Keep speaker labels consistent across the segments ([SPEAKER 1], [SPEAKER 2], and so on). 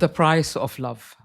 [SPEAKER 1] The price of love.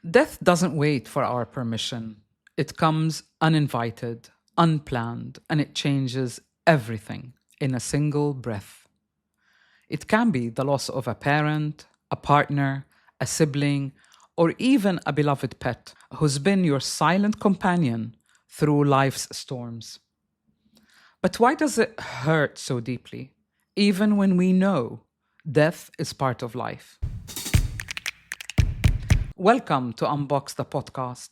[SPEAKER 1] Death doesn't wait for our permission. It comes uninvited, unplanned, and it changes everything in a single breath. It can be the loss of a parent, a partner, a sibling, or even a beloved pet who's been your silent companion through life's storms. But why does it hurt so deeply, even when we know death is part of life? Welcome to Unbox the podcast.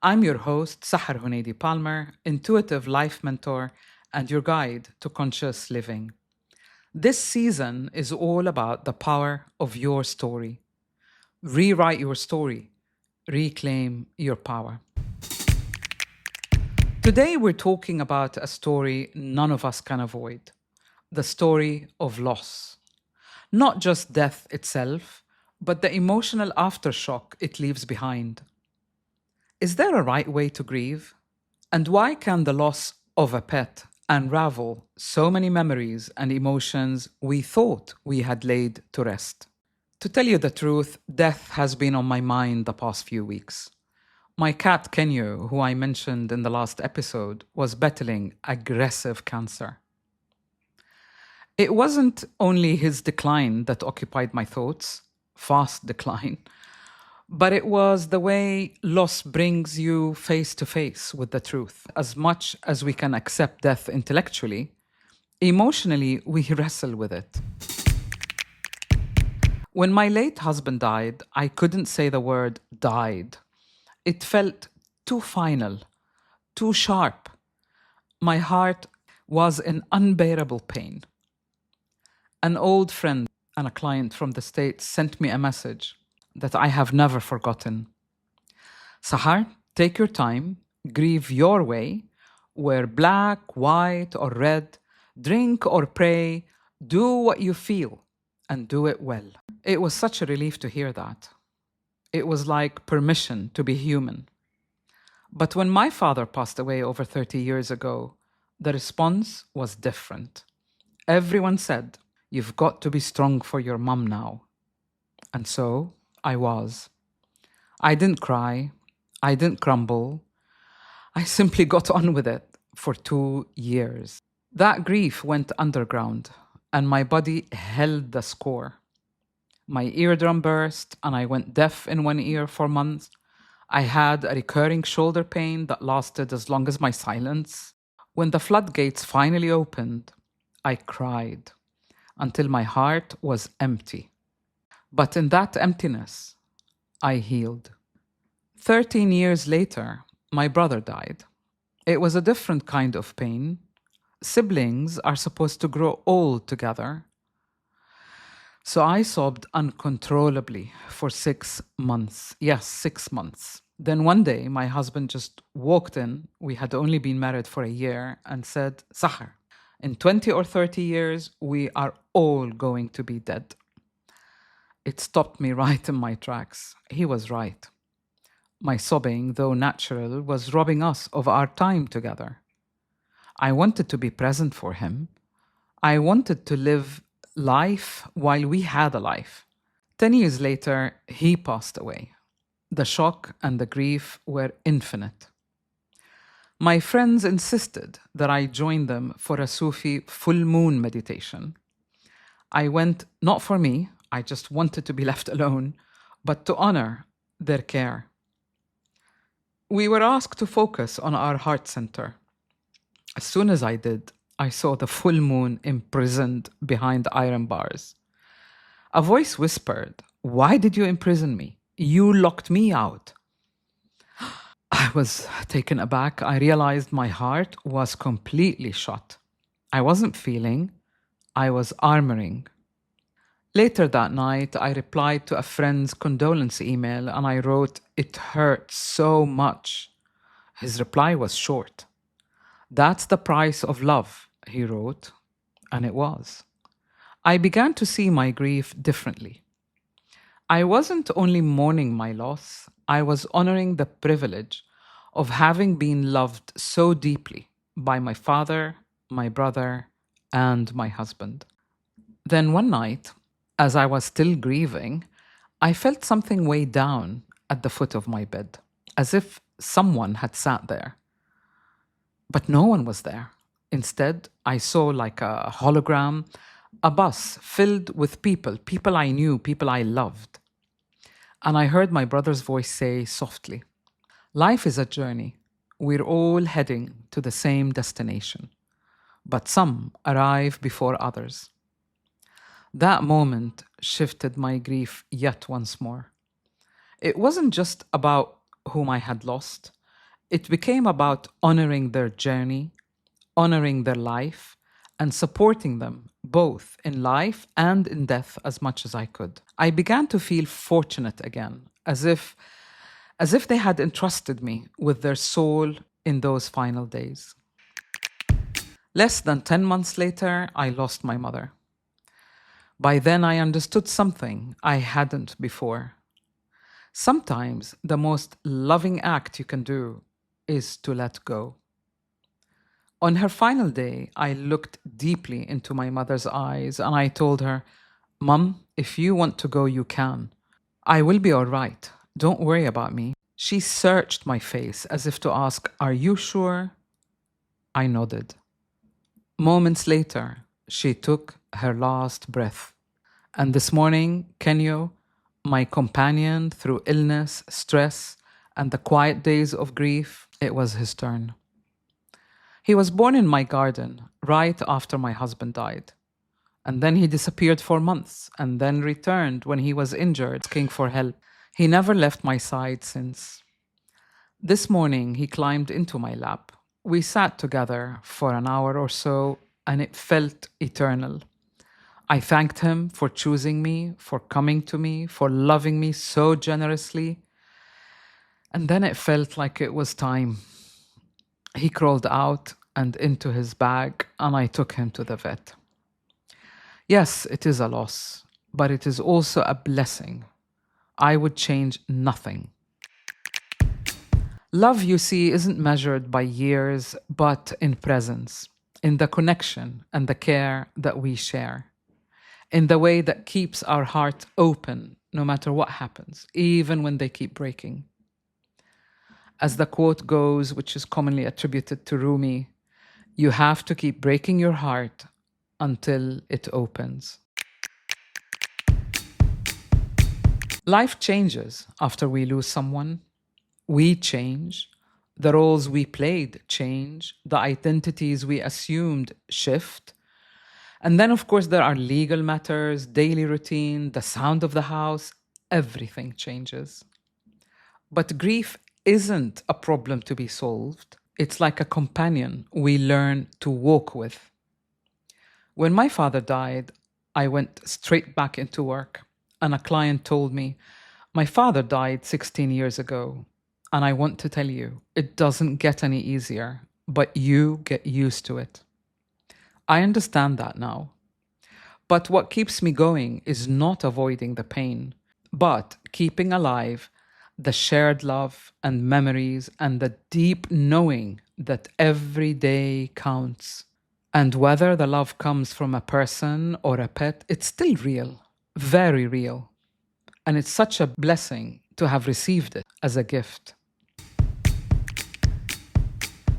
[SPEAKER 1] I'm your host, Sahar Huneidi Palmer, intuitive life mentor and your guide to conscious living. This season is all about the power of your story. Rewrite your story. Reclaim your power. Today we're talking about a story none of us can avoid. The story of loss. Not just death itself, but the emotional aftershock it leaves behind. Is there a right way to grieve? And why can the loss of a pet unravel so many memories and emotions we thought we had laid to rest? To tell you the truth, death has been on my mind the past few weeks. My cat Kenyo, who I mentioned in the last episode, was battling aggressive cancer. It wasn't only his decline that occupied my thoughts, fast decline, but it was the way loss brings you face to face with the truth. As much as we can accept death intellectually, emotionally we wrestle with it. When my late husband died, I couldn't say the word died. It felt too final, too sharp. My heart was in unbearable pain. An old friend and a client from the States sent me a message that I have never forgotten. Sahar, take your time, grieve your way, wear black, white, or red, drink or pray, do what you feel, and do it well. It was such a relief to hear that. It was like permission to be human. But when my father passed away over 30 years ago, the response was different. Everyone said, "You've got to be strong for your mum now." And so I was. I didn't cry. I didn't crumble. I simply got on with it for 2 years. That grief went underground and my body held the score. My eardrum burst and I went deaf in one ear for months. I had a recurring shoulder pain that lasted as long as my silence. When the floodgates finally opened, I cried until my heart was empty. But in that emptiness, I healed. 13 years later, my brother died. It was a different kind of pain. Siblings are supposed to grow old together. So I sobbed uncontrollably for 6 months. Yes, 6 months. Then one day, my husband just walked in. We had only been married for a year and said, "Sahar, in 20 or 30 years, we are all going to be dead." It stopped me right in my tracks. He was right. My sobbing, though natural, was robbing us of our time together. I wanted to be present for him. I wanted to live life while we had a life. 10 years later, he passed away. The shock and the grief were infinite. My friends insisted that I join them for a Sufi full moon meditation. I went not for me, I just wanted to be left alone, but to honor their care. We were asked to focus on our heart center. As soon as I did, I saw the full moon imprisoned behind iron bars. A voice whispered, "Why did you imprison me? You locked me out." I was taken aback. I realized my heart was completely shut. I wasn't feeling, I was armoring. Later that night, I replied to a friend's condolence email and I wrote, "It hurt so much." His reply was short. "That's the price of love," he wrote, and it was. I began to see my grief differently. I wasn't only mourning my loss, I was honoring the privilege of having been loved so deeply by my father, my brother, and my husband. Then one night, as I was still grieving, I felt something way down at the foot of my bed, as if someone had sat there. But no one was there. Instead, I saw like a hologram, a bus filled with people, people I knew, people I loved. And I heard my brother's voice say softly, "Life is a journey. We're all heading to the same destination, but some arrive before others." That moment shifted my grief yet once more. It wasn't just about whom I had lost, it became about honoring their journey, honoring their life, and supporting them both in life and in death as much as I could. I began to feel fortunate again, as if they had entrusted me with their soul in those final days. Less than 10 months later, I lost my mother. By then, I understood something I hadn't before. Sometimes the most loving act you can do is to let go. On her final day, I looked deeply into my mother's eyes and I told her, "Mum, if you want to go, you can. I will be all right. Don't worry about me." She searched my face as if to ask, "Are you sure?" I nodded. Moments later, she took her last breath. And this morning, Kenyo, my companion through illness, stress, and the quiet days of grief, it was his turn. He was born in my garden right after my husband died. And then he disappeared for months and then returned when he was injured, asking for help. He never left my side since. This morning, he climbed into my lap. We sat together for an hour or so, and it felt eternal. I thanked him for choosing me, for coming to me, for loving me so generously. And then it felt like it was time. He crawled out and into his bag, and I took him to the vet. Yes, it is a loss, but it is also a blessing. I would change nothing. Love, you see, isn't measured by years, but in presence, in the connection and the care that we share, in the way that keeps our heart open no matter what happens, even when they keep breaking. As the quote goes, which is commonly attributed to Rumi, you have to keep breaking your heart until it opens. Life changes after we lose someone. We change. The roles we played change. The identities we assumed shift. And then, of course, there are legal matters, daily routine, the sound of the house. Everything changes. But grief isn't a problem to be solved. It's like a companion we learn to walk with. When my father died, I went straight back into work, and a client told me, "My father died 16 years ago, and I want to tell you, it doesn't get any easier, but you get used to it." I understand that now. But what keeps me going is not avoiding the pain, but keeping alive the shared love and memories and the deep knowing that every day counts. And whether the love comes from a person or a pet, it's still real, very real. And it's such a blessing to have received it as a gift.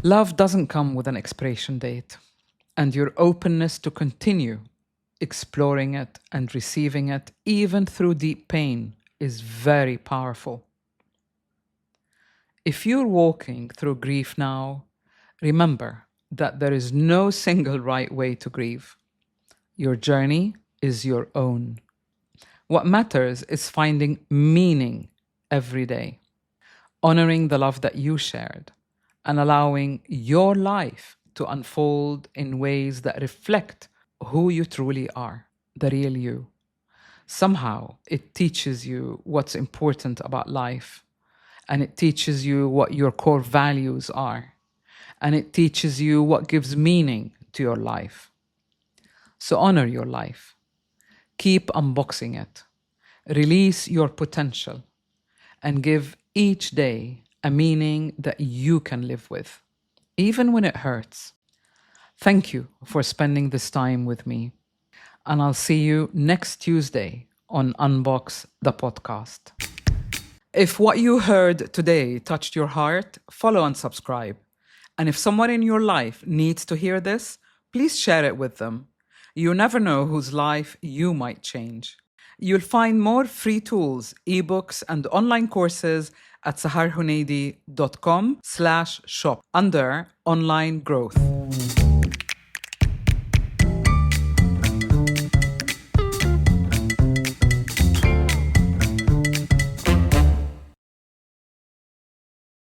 [SPEAKER 1] Love doesn't come with an expiration date, and your openness to continue exploring it and receiving it, even through deep pain, is very powerful. If you're walking through grief now, remember that there is no single right way to grieve. Your journey is your own. What matters is finding meaning every day, honoring the love that you shared, and allowing your life to unfold in ways that reflect who you truly are, the real you. Somehow, it teaches you what's important about life, and it teaches you what your core values are, and it teaches you what gives meaning to your life. So honor your life. Keep unboxing it. Release your potential and give each day a meaning that you can live with, even when it hurts. Thank you for spending this time with me, and I'll see you next Tuesday on Unbox the podcast. If what you heard today touched your heart, follow and subscribe. And if someone in your life needs to hear this, please share it with them. You never know whose life you might change. You'll find more free tools, ebooks, and online courses at saharhuneidi.com/shop under online growth.